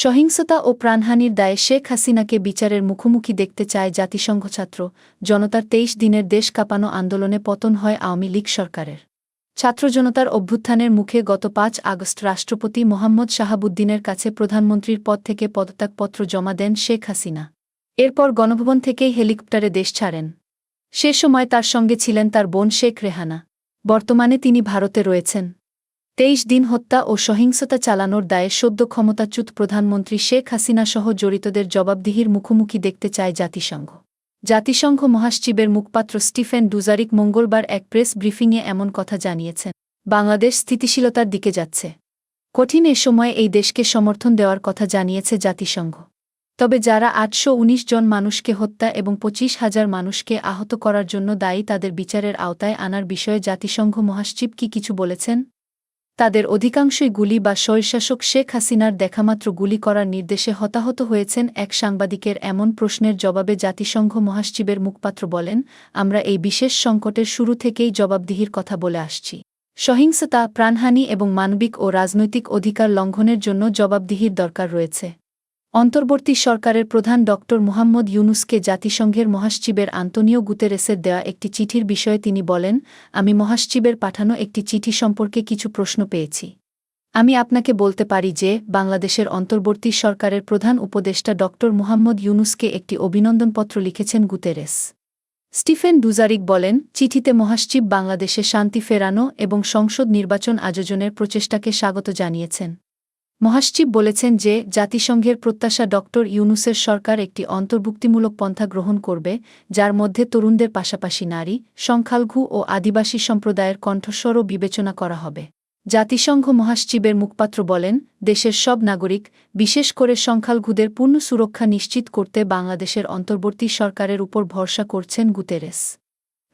সহিংসতা ও প্রাণহানির দায়ে শেখ হাসিনাকে বিচারের মুখোমুখি দেখতে চায় জাতিসংঘ ছাত্র জনতার ২৩ দিনের দেশ কাঁপানো আন্দোলনে পতন হয় আওয়ামী লীগ সরকারের। ছাত্র জনতার অভ্যুত্থানের মুখে গত ৫ আগস্ট রাষ্ট্রপতি মোহাম্মদ শাহাবুদ্দিনের কাছে প্রধানমন্ত্রীর পদ থেকে পদত্যাগপত্র জমা দেন শেখ হাসিনা। এরপর গণভবন থেকেই হেলিকপ্টারে দেশ ছাড়েন। সে সময় তার সঙ্গে ছিলেন তার বোন শেখ রেহানা। বর্তমানে তিনি ভারতে রয়েছেন। ২৩ দিন হত্যা ও সহিংসতা চালানোর দায়ে সদ্য ক্ষমতাচ্যুত প্রধানমন্ত্রী শেখ হাসিনাসহ জড়িতদের জবাবদিহির মুখোমুখি দেখতে চায় জাতিসংঘ। জাতিসংঘ মহাসচিবের মুখপাত্র স্টিফেন ডুজারিক মঙ্গলবার এক প্রেস ব্রিফিংয়ে এমন কথা জানিয়েছেন। বাংলাদেশ স্থিতিশীলতার দিকে যাচ্ছে। কঠিন এ সময়ে এই দেশকে সমর্থন দেওয়ার কথা জানিয়েছে জাতিসংঘ। তবে যারা ৮১৯ জন মানুষকে হত্যা এবং ২৫,০০০ মানুষকে আহত করার জন্য দায়ী তাদের বিচারের আওতায় আনার বিষয়ে জাতিসংঘ মহাসচিব কি কিছু বলেছেন? তাদের অধিকাংশই গুলি বা স্বৈরশাসক শেখ হাসিনার দেখামাত্র গুলি করার নির্দেশে হতাহত হয়েছেন এক সাংবাদিকের এমন প্রশ্নের জবাবে জাতিসংঘ মহাসচিবের মুখপাত্র বলেন, আমরা এই বিশেষ সংকটের শুরু থেকেই জবাবদিহির কথা বলে আসছি। সহিংসতা, প্রাণহানি এবং মানবিক ও রাজনৈতিক অধিকার লঙ্ঘনের জন্য জবাবদিহির দরকার রয়েছে। অন্তর্বর্তী সরকারের প্রধান ড. মুহাম্মদ ইউনুসকে জাতিসংঘের মহাসচিবের আন্তোনিও গুতেরেসের দেওয়া একটি চিঠির বিষয়ে তিনি বলেন, আমি মহাসচিবের পাঠানো একটি চিঠি সম্পর্কে কিছু প্রশ্ন পেয়েছি। আমি আপনাকে বলতে পারি যে বাংলাদেশের অন্তর্বর্তী সরকারের প্রধান উপদেষ্টা ড. মুহাম্মদ ইউনুসকে একটি অভিনন্দনপত্র লিখেছেন গুতেরেস। স্টিফেন ডুজারিক বলেন, চিঠিতে মহাসচিব বাংলাদেশে শান্তি ফেরানো এবং সংসদ নির্বাচন আয়োজনের প্রচেষ্টাকে স্বাগত জানিয়েছেন। মহাসচিব বলেছেন যে জাতিসংঘের প্রত্যাশা ড. ইউনুসের সরকার একটি অন্তর্ভুক্তিমূলক পন্থা গ্রহণ করবে, যার মধ্যে তরুণদের পাশাপাশি নারী, সংখ্যালঘু ও আদিবাসী সম্প্রদায়ের কণ্ঠস্বরও বিবেচনা করা হবে। জাতিসংঘ মহাসচিবের মুখপাত্র বলেন, দেশের সব নাগরিক, বিশেষ করে সংখ্যালঘুদের পূর্ণ সুরক্ষা নিশ্চিত করতে বাংলাদেশের অন্তর্বর্তী সরকারের উপর ভরসা করছেন গুতেরেস।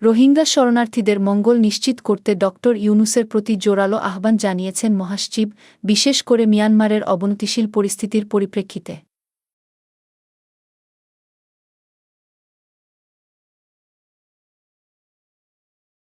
রোহিঙ্গা শরণার্থীদের মঙ্গল নিশ্চিত করতে ড. ইউনুসের প্রতি জোরালো আহ্বান জানিয়েছেন মহাসচিব, বিশেষ করে মিয়ানমারের অবনতিশীল পরিস্থিতির পরিপ্রেক্ষিতে।